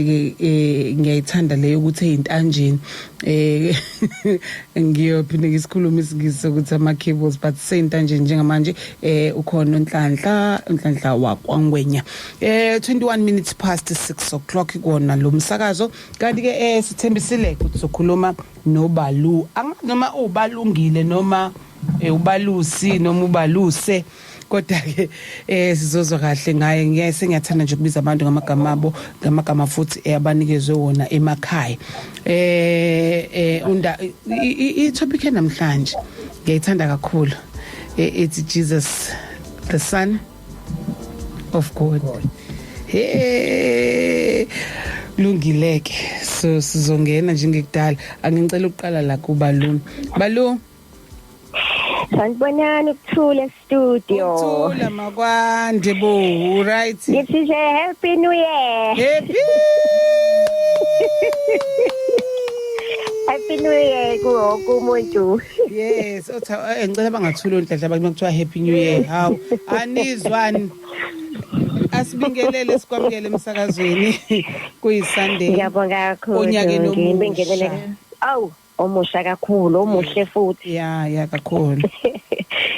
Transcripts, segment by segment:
ngiyayithanda leyo ukuthi eyintanjeni ngiyophinde ngisikhuluma isingisi ukuthi ama cables but seyintanjeni njengamanje ukhona unhlanhla wakwangwenya 21 minutes past 6 o'clock ikona lo msakazo kanti ke sithembisile ukuthi sokhuluma noBalu noma ubalungile noma ubalusi noma ubaluse kodwa ke sizozwa kahle ngaye ngiyase ngiyathanda nje ukubiza abantu ngamagama futhi abanikezwe wona emakhaya i-topic namhlanje ngiyayithanda kakhulu it's Jesus the Son of God lungileke so sizongena njengekudala angicela ukuqala la kuBalu Balu Sanibonani ukuthula studio. Ukuthula makwande bo, right? Ngithi nje happy new year. Happy. Happy new year kumuntu. Yes, ngicela bangathula onhlanhla abantu bakuthiwa happy new year. Hawu, anizwani. Asibingelele sikwamukele emsakazweni kuyiSunday. Ngiyabonga kakhulu. Onyakeni omusha. Aw. Omusha kakhulu omuhle futhi ya kakhulu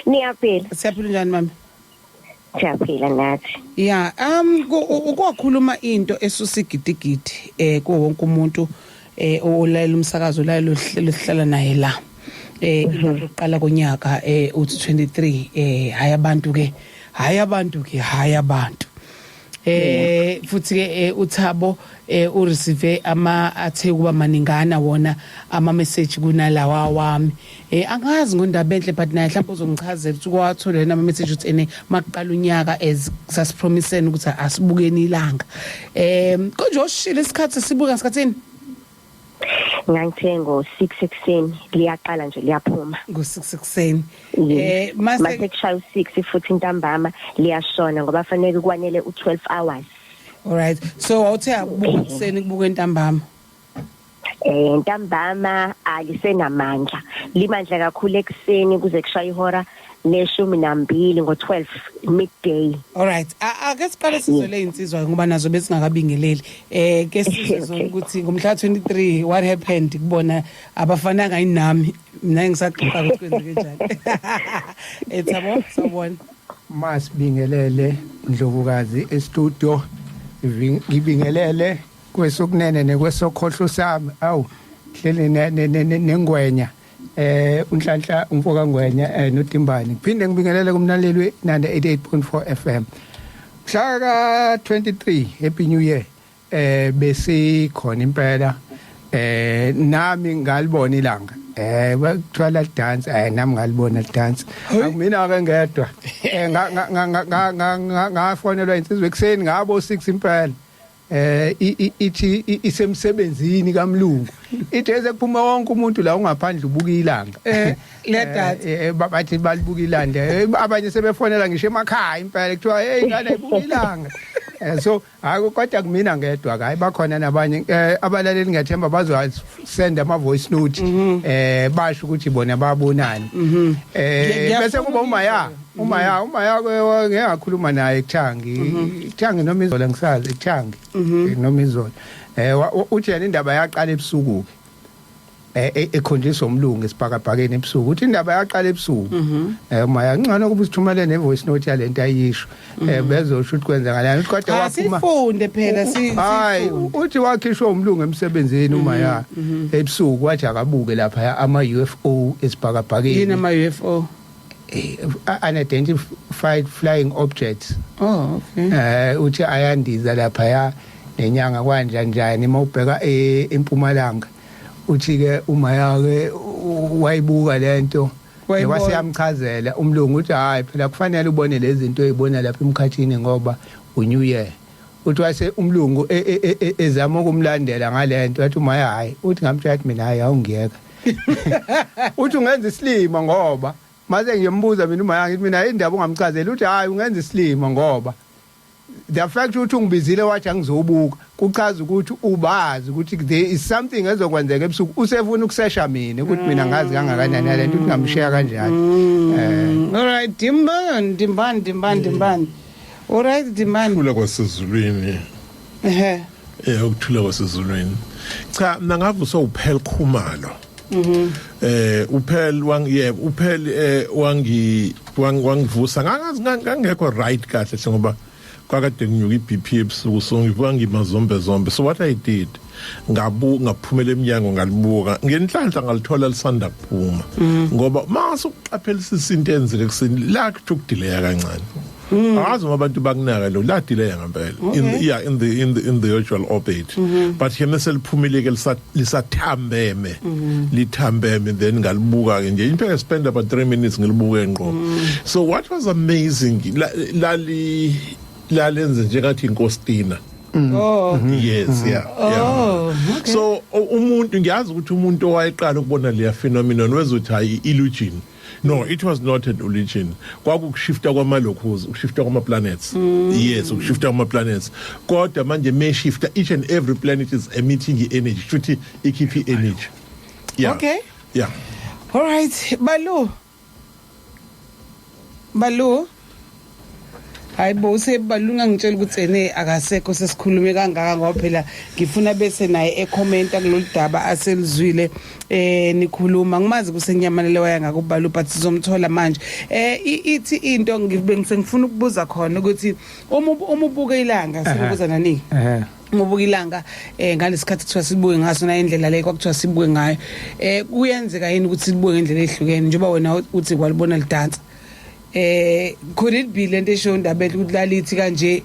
niyaphila siyaphila njani mama siyaphila nathi ya ukwakhuluma into esusigidigidi ko wonke umuntu olalela umsakazo la lohlala naye la iqala konyaka uthi 23 hayi abantu futhi ke uThabo ureceive athe kuba maningana wona ama message kunalawa wami angazi ngondaba enhle but naye mhlawumbe uzongichazela ukuthi kwathola ama message uthi ene maqala unyaka as sasipromiseni ukuthi asibukeni ilanga konje oshila isikhathi sibuka ngaskathini ngangithe ngo6 ekseni liyaqala nje liyaphuma ngo6 ekseni mase kushaya u6 futhi intambama liyashona ngoba fanele kwanele u12 hours alright so awuthe abuka ekseni kubuka intambama intambama alisenamandla limandla kakhulu ekseni kuze kushaya ihora le12 ngo12 midday alright ake siqale sizole insizwa ngoba nazo besingakabingeleli ke sizwe ukuthi ngomhla 23 what happened kubona abafananga inami mina ngisaqhqa ukuthi kwenzeke njani Thabo sawubona masibingelele Ndlovukazi e-studio ngibingelele kwesokunene nekwesokhohlo sami awu hlele nengwenya unhlanhla umfoka ngwenya noTimbani phinde ngibingelele kumnaleli nanda 88.4 FM mhla 23 happy new year besikhona impela nami ngalibona ilanga bakuthola dance nami ngalibona dance akumina ke ngedwa ngafonelwa insizwe ekseni ngabo 6 impela ithi isemsebenzini kaMlungu ithi ekuphuma wonke umuntu la ungaphandle ubuka ilanga ledatha bathi balibuka ilanga abanye sebefonela ngisho emakhaya impela kuthiwa hey ingane ibuka ilanga so kodwa kumina ngedwa hayi bakhona nabanye abalaleli ngiyathemba bazosenda ama voice note basho ukuthi bona babonani bese kuba umaya ngiyakhuluma naye eKthangi noma izola ngisazi eKthangi noma izola uthi yena indaba yaqala ebusuku ekhonjiswa umlungu esibhakabhakeni ebusuku uthi indaba yaqala ebusuku maya ngcono kuba sithumele ne voice note yalento ayisho bezosho ukuthi kwenzakalani kodwa waphuma sifunde phela hayi uthi wakhishwa umlungu emsebenzini umaya ebusuku wathi akabuke lapha ama UFO esibhakabhakeni yini ama UFO unidentified flying objects okay uthi ayandiza lapha nenyanga kanjani mawubheka eMpumalanga uthi ke umaya ke wayibuka lento wasiyamchazela umlungu uthi hayi phela kufanele ubone lezi zinto ezibona lapha emkhathini ngoba uNew Year uthi wase umlungu ezama ukumlandela ngalento wathi umaya hayi uthi ngamthathi mina hayi awungiyeka uthi ungenza isilima ngoba mase ngiyembuza mina umaya ngithi mina indaba ungamchazela uthi hayi ungenza isilima ngoba the fact ukuthi ungibizile wathi angizobuka kuchaza ukuthi ubazi ukuthi there is something ezokwenzeka ebusuku usefuna ukusesha mina ukuthi mina ngazi kangakanani nalento ukuthi ngamshiya kanjani alright dimbani all right dimani kula kwasezulwini ukuthula kwasezulwini cha mina ngavu so uphela khumalo uphel wangivusa ngangekho right kahle ngoba kwakade nginyuka iBP ebusuku so ngivuka ngimazombe so what I did ngaphumela eminyango ngalibuka ngenhlanhla ngalithola lisanda kuphuma ngoba mase uqaphela isinto enzeke kusini la kudelay kancane akazi abantu bakunaka lo la delay ngempela in the usual orbit but yena seliphumileke lisathambeme lithambeme then ngalibuka ke nje impela spend about 3 minutes ngilibuke ngqo so what was amazing lalenze njengathi inkostina yes okay. So umuntu ngiyazi ukuthi umuntu owayeqala ukubona leya phenomenon wezothi hayi illusion. No, it was not an illusion. Kwakushifta kwamalokhozi, ukushifta kwama planets. Yes, ukushifta kwama planets. Kodwa manje shifta each and every planet is emitting energy. Futhi ikhiphi energy. Yeah. Okay. Yeah. All right, Balu. Hayibo usebalunga ngitshela ukuthi ene akasekho sesikhulume kangaka ngoba phela ngifuna bese naye ecomment kulolu daba aselizwile nikhuluma ngimazi kusenyamalele waya ngakubalu but sizomthola manje ithi into ngifuna ukubuza khona ukuthi uma ubuka ilanga sibuza nani ngobuka ilanga ngalesikhathi kuthiwa sibuke ngaso na indlela le kwakuthiwa sibuke ngayo kuyenzeka yini ukuthi sibuke ngendlela ehlukene njengoba wena uthi kwalibona lidansa could it be lento esho ndabethu ukuthi lalithi kanje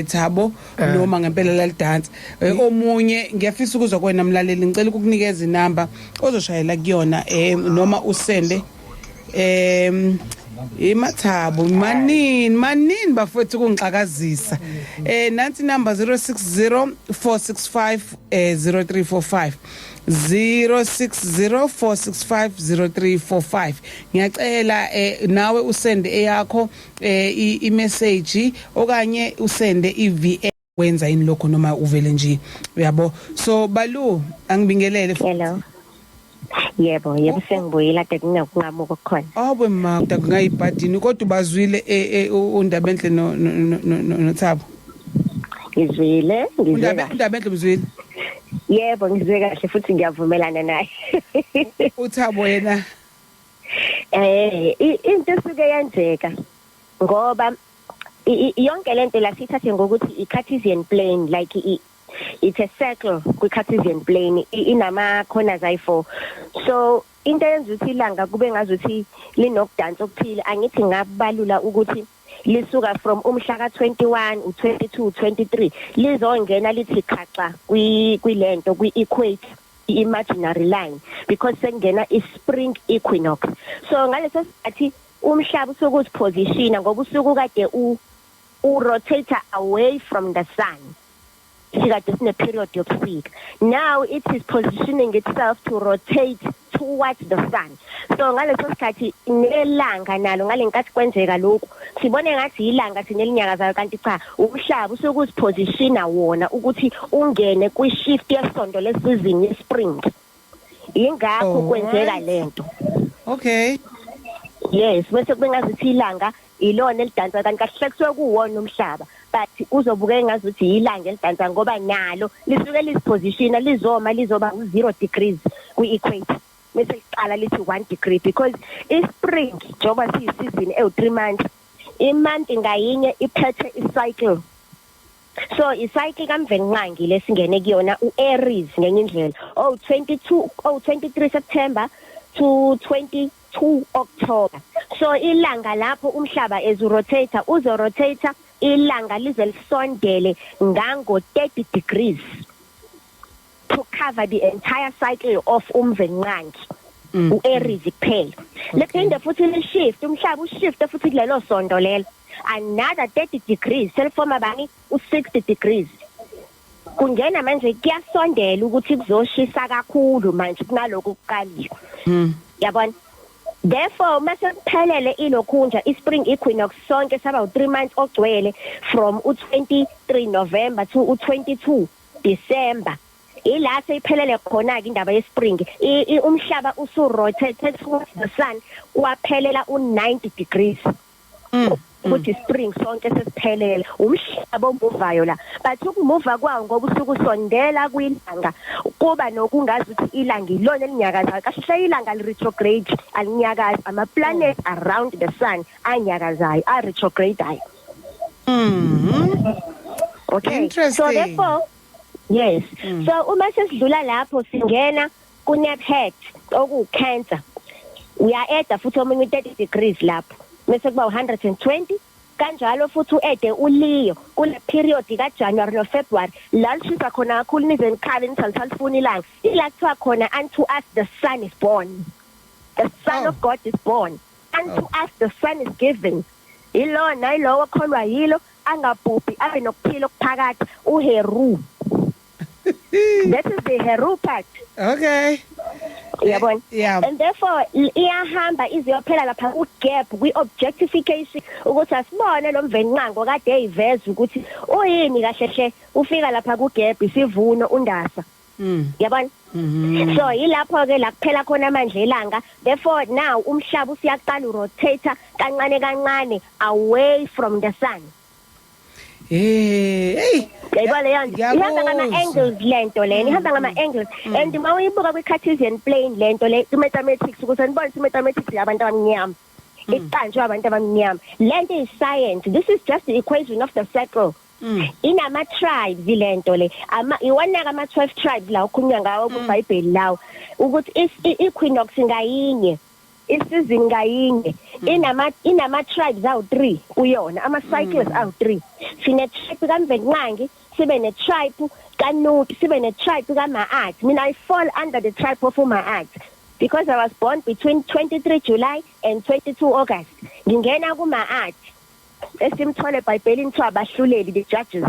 Thabo noma ngempela lalidansa omunye ngiyafisa ukuzwa kwena mlaleli ngicela ukukunikeza inamba ozoshayela kuyona noma usende Thabo manini bafethu kungixakazisa nansi number 0604650345 0604650345 ngiyacela nawe usende eyakho i-message okanye usende i-VM wenza ini lokho noma uvele nje uyabo so Balu angibingelele hello yebo sengibuyela tekungaqhamuka khona awu ma kungayibhadini kodwa ubazwile undaba enhle no Thabo izwile undaba enhle uzwile yebo ngizwe kahle futhi ngiyavumelana naye uThabo yena into esuke yenzeka ngoba yonke lento la sithathe ngokuthi i-Cartesian plane like it's a circle kwi-Cartesian plane inama corners ayi4 so into yenza ukuthi ilanga kube ngazuthi linokudansa okuphile angithi ngabalula ukuthi lisuka from umhla ka21 u22 23 lizongena lithi khaxa kwilento kwi-equator imaginary line because sengena i-spring equinox so ngaleso sikhathi umhlaba usukuthi position ngoba usuku kade rotate away from the sun sikade sine period yokusika now it is positioning itself to rotate towards the sun so ngaleso sikhathi nelanga nalo ngalenkathi kwenzeka lokho sibone ngathi ilanga sinelinyakazayo kanti cha umhlaba usukuthi positiona wona ukuthi ungene kwi-shift yesondo lesizini ye-spring ingakho kwenzeka lento okay yes bese kube ngazithi ilanga ilona elidansa kanti kahle kusuke kuwona umhlaba but uzobuke ngazuthi ilanga elidansa ngoba nalo lisuke lisipositiona lizoba 0 degrees kwi-equator bese liqala lithi 1 degree because i-spring njengoba siyisizini ewu3 months imonth ngayinye iphethe icycle so icycle kamvenqangi lesingene kuyona uAries ngenye indlela 23 September to 22 October so ilanga lapho umhlaba ezorotate uzorotate ilanga lize lisondele ngango 30 degrees to cover the entire cycle of umvenqangi uAries kuphela lephinde futhi lishift umhlaba ushifte futhi kulelo sondo lelo another 30 degrees selifoma bani u60 degrees kungena manje kuyasondela ukuthi kuzoshisa kakhulu manje kunaloko kuqalile yabona therefore mase kuphelele ilokhunja ispring equinox sonke saba u3 months ogcwele from u23 November to u22 December ila seyiphelele khona ke indaba yespring umhlaba usu rotate towards the sun kwaphelela u90 degrees ukuthi spring sonke sesiphelele umhlaba omuvayo la but ukumuva kwawo ngoba usuku sondela kwilanga kuba nokungazi ukuthi ilanga ilona elinyakazayo kahle ilanga li retrograde alinyakazi ama planets around the sun anyakazayo a retrograde ayo. Okay. Interesting. So therefore yes. So uma sesidlula lapho singena ku nephead oku cancer. Uya-add futhi omunye 30 degrees lapho. Bese kuba 120 kanjalo futhi u-add uLeo kule period ka January no February la lishisa khona kakhulu nize nikhale nithalifuna ilanga. Ila kuthiwa khona unto us the sun is born. The son of God is born. Unto us the son is given. Ilona ilowo kholwa yilo angabhubhi abe nokuphila okuphakathi uHeru. That is the Heru part. Okay. Yabona. Yeah. And therefore iyahamba iziyophela lapha ku gap kwi objectification ukuthi asibone lo mvenqango kade eyiveza ukuthi uyini kahle hle ufika lapha ku gap isivuno undasa. Yabona. So ilapho ke la kuphela khona amandla elanga. Therefore now umhlaba usiyaqala urotate kancane kancane away from the sun. Hey. Yayibona yanje ihamba ngama angles lento lena ihamba ngama angles and mawuyibuka kwi Cartesian plane lento le mathematics ukuze nibone mathematics yabantu abamnyama iqanjwe abantu abamnyama lento is science. This is just the equation of the circle. Inama tribes lento le iwana kama 12 tribes la ukunywa ngawo ku Bible lawo ukuthi equinox ngayinye isizini ngayinye inama tribes awu 3 kuyona ama cycles awu 3 sine tribe kaMvenqangi sibe ne tribe kaNuti sibe ne tribe kaMaat. Mina I fall under the tribe of Maat because I was born between 23 July and 22 August. Ngingena kuMaat esimthole eBhayibhelini kuthiwa abahluleli the judges.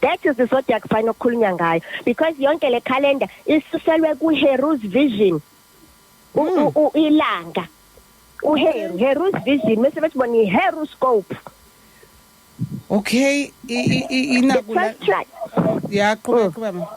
That is the zodiac sign okukhulunywa ngayo because yonke le calendar isuselwe ku Heru's vision. Ilanga Heru's vision mase bathi bona iHeroscope. Okay, inakula. Yeah, qhubeka.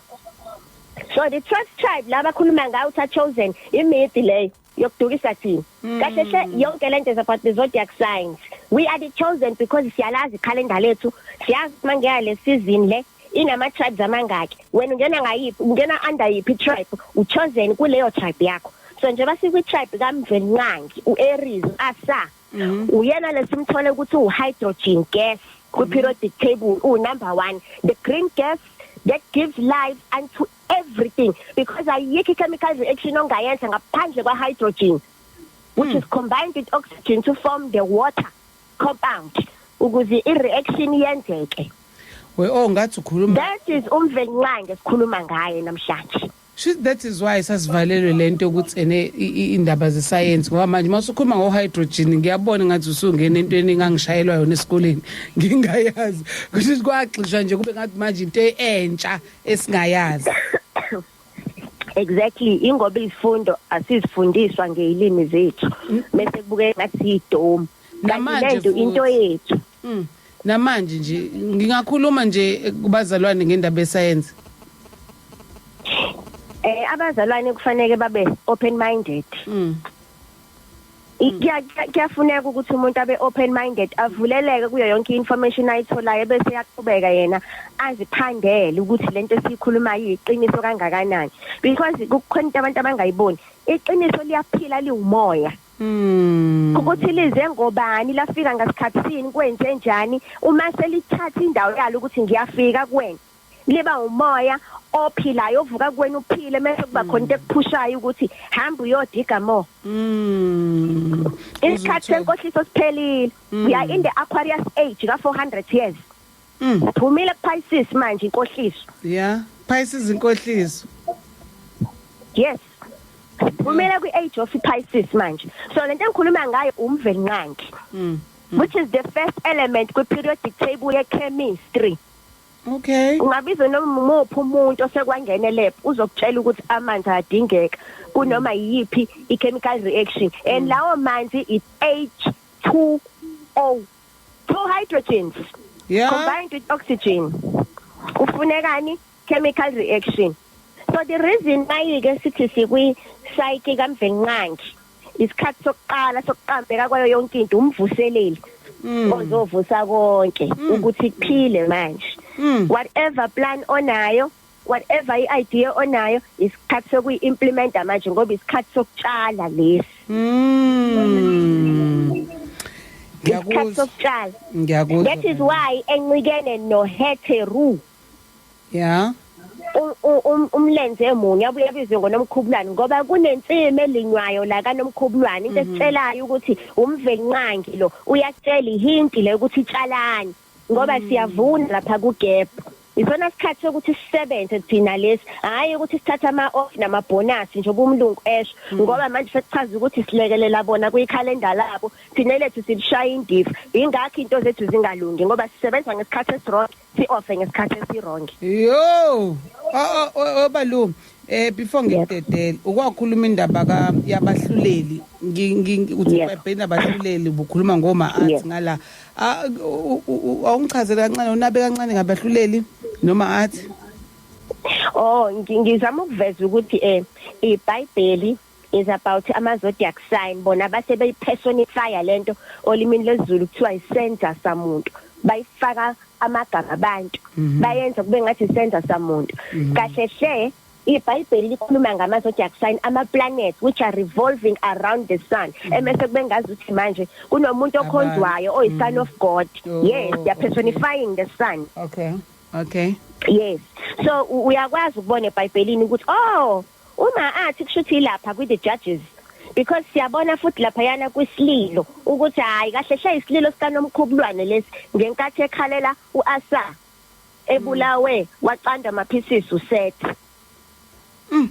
So the 12 tribe laba khuluma ngawo utha chosen imithi leyo yokudukisa thina. Kahle hle yonke lento is about the zodiac signs. We are the chosen because siyalazi calendar lethu. Siyazi mangeya le season le inama tribes amangaki. Wena ungena ngayiphi ungena under yiphi tribe uchosen kuleyo tribe yakho. So nje basikwi tribe kaMvenqangi uAries asa uyena lesimthole ukuthi uhydrogen gas ku periodic table number 1 the green gas that gives life unto everything because ayikho chemical reaction ongayenza ngaphandle kwa hydrogen which is combined with oxygen to form the water compound ukuze ireaction yenzeke. Ngathi ukhuluma That is uMvenqangi esikhuluma ngaye namhlanje. That is why sasivalelwe lento ukuthi indaba ze science ngoba manje masukhuluma ngo hydrogen ngiyabona ngathi usungena entweni engangishayelwa yona esikoleni ngingayazi ukuthi kwaxishwa nje kube ngathi manje into entsha esingayazi. Exactly ingoba izifundo asizifundiswa ngeilimi zethu bese kubuke ngathi idom namanje into yethu. Namanje nje ngingakhuluma nje kubazalwane ngendaba ye-science. Abazalwane kufanele babe open minded. Kuyafuneka ukuthi umuntu abe open minded avuleleke kuyo yonke information ayitholayo bese yaqhubeka yena aziphandele ukuthi lento esikhuluma yiqiniso kangakanani because kukhona abantu abangayiboni iqiniso liyaphila liwumoya. Ukuthi lize ngobani lafika ngasikhatsini kwenze njani uma selithatha indawo yalo ukuthi ngiyafika kuwena liba umoya ophilayo ovuka kuwena uphile mase kuba khona into ekuphushayo ukuthi hamba uyodiga more. Isikhathi senkohliso siphelile. We are in the Aquarius age ka 400 years. Phumile Pisces manje inkohliso. Yeah, Pisces inkohliso. Yes. Phumile kwi age of Pisces manje. So lento engikhuluma ngayo uMvenqangi. Which is the first element ku periodic table ye chemistry. Okay. Ungabiza noma umuphi umuntu osekwangene lab uzokutshela ukuthi amanzi adingeka kunoma yipi i-chemical reaction and lawo manzi is H2O 2 hydrogens combined with oxygen kufunekani chemical reaction. So the reason why ke sithi sikwi psyche kaMvenqangi isikhathi sokuqala sokuqambeka kwayo yonke into umvuseleli ozovusa konke ukuthi kuphile manje. Whatever plan onayo, whatever idea onayo, isikhathi sokuyi-implementa manje ngoba isikhathi sokutshala lesi. Isikhathi sokutshala. That is why encikene noheteru. Yeah. Umlenze emunye abuye bizwe ngonomkhubulwane ngoba kunensimi elinywayo la kanomkhubulwane into esitshelayo ukuthi umvelinqangi lo uyatshela ihinti le ukuthi itshalani ngoba siyavuna lapha kuGap. Isona isikhathi sokuthi sisebenze thina lesi hayi ukuthi sithatha ama-off nama-bonus njengoba umlungu esho ngoba manje sesichaza ukuthi silekelela bona kuyikhalenda labo thina lethu silishaya indiva ingakho into zethu zingalungi ngoba sisebenza ngesikhathi esirong si-offe ngesikhathi esirong. Yo obalungu before ngidedele ukwakhuluma indaba yabahluleli uthi eBhayibhelini abahluleli bukhuluma ngoma athi ngala awungichazele kancane unabe kancane ngabahluleli noma athi ngizama ukuveza ukuthi iBhayibheli is about ama-zodiac sign bona base beyipersonify lento olimini lezulu kuthiwa isenza samuntu bayifaka amagama abantu bayenza kube ngathi isenza samuntu kahle hle iBhayibheli likhuluma ngama-zodiac sign ama-planets which are revolving around the sun emese kube ngazi ukuthi manje kunomuntu okhonzwayo oyi-son of God. Yes, they are personifying the sun. Okay. Yes, so uyakwazi ukubona eBhayibhelini ukuthi uma athi kushuthi lapha kwi the Judges because siyabona futhi lapha yana kwisililo ukuthi hayi kahle hle isililo sikanomkhubulwane lesi ngenkathi ekhalela uAsa ebulawe waqanda amapieces uSeth.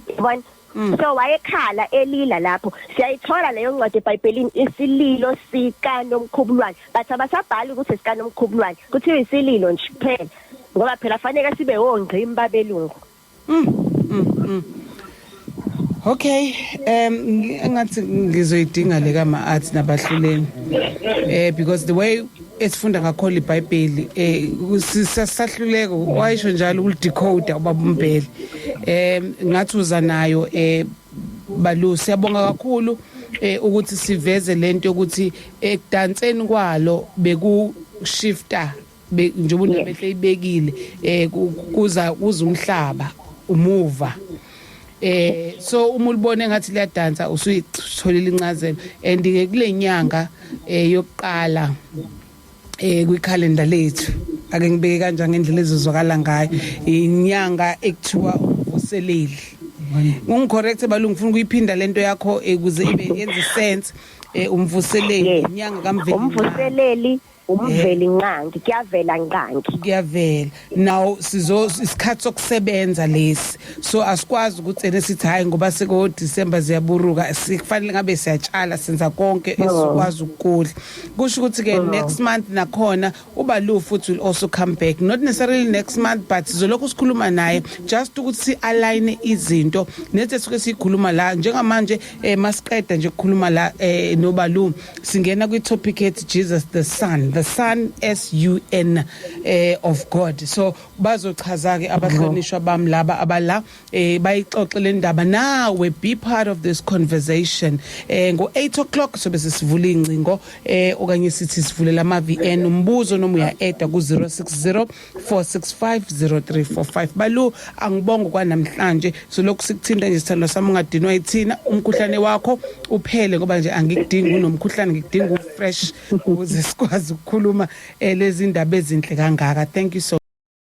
Yabona so wayekhala elila lapho siyayithola leyo ncwadi eBhayibhelini isililo sikanomkhubulwane but abasabhali ukuthi sikanomkhubulwane kuthiwa isililo nje kuphela ngoba phela fanele sibe wongqimi babelungu. Okay, engathi ngizoyidinga le kama arts nabahluleli because the way esifunda ngakho iBhayibheli sisahluleko wayisho njalo ulidecoder ubabumbele ngathi uza nayo balu siyabonga kakhulu ukuthi siveze lento ukuthi ekudanseni kwalo beku shifter njengoba unabehle ibekile kuza umhlaba umuva so uma ulibone ngathi liyadansa usuyitholile incazelo and ke kulenyanga yokuqala kwikhalenda lethu ake ngibeke kanjani ngendlela ezizwakala ngayo inyanga ekuthiwa uvuseleli ungicorrect balungu ngifuna ukuyiphinda lento yakho ukuze ibe yenze sense umvuseleli inyanga kamveli umvuseleli umveli nqangi kuyavela now isikhathi sokusebenza lesi so asikwazi ukuthi nesithi hayi ngoba seko December ziyaburuka sikufanele ngabe siyatshala senza konke esikwazi ukudla kusho ukuthi ke next month nakhona ubalu futhi will also come back not necessarily next month but sizolokhu sikhuluma naye just ukuthi si align izinto nethe suke sikhuluma la njengamanje masiqeda nje ukukhuluma la nobalu singena kwi topic ethi Jesus the Son SUN of God. So bazochaza ke abahlonishwa bami laba abala bayixoxele indaba nawe be part of this conversation ngo 8 o'clock sobe sisivula incingo okanye sithi sivulela ama VN umbuzo noma uya add ku 06046500345 balu angibonga kwanamhlanje so lokhu sikuthinta nje sithando sami ungadinwa yithina umkhuhlane wakho uphele ngoba nje angikudingi unomkhuhlane ngikudinga ufresh ukuze sikwazi ukukhuluma lezi ndaba ezinhle kangaka. Thank you so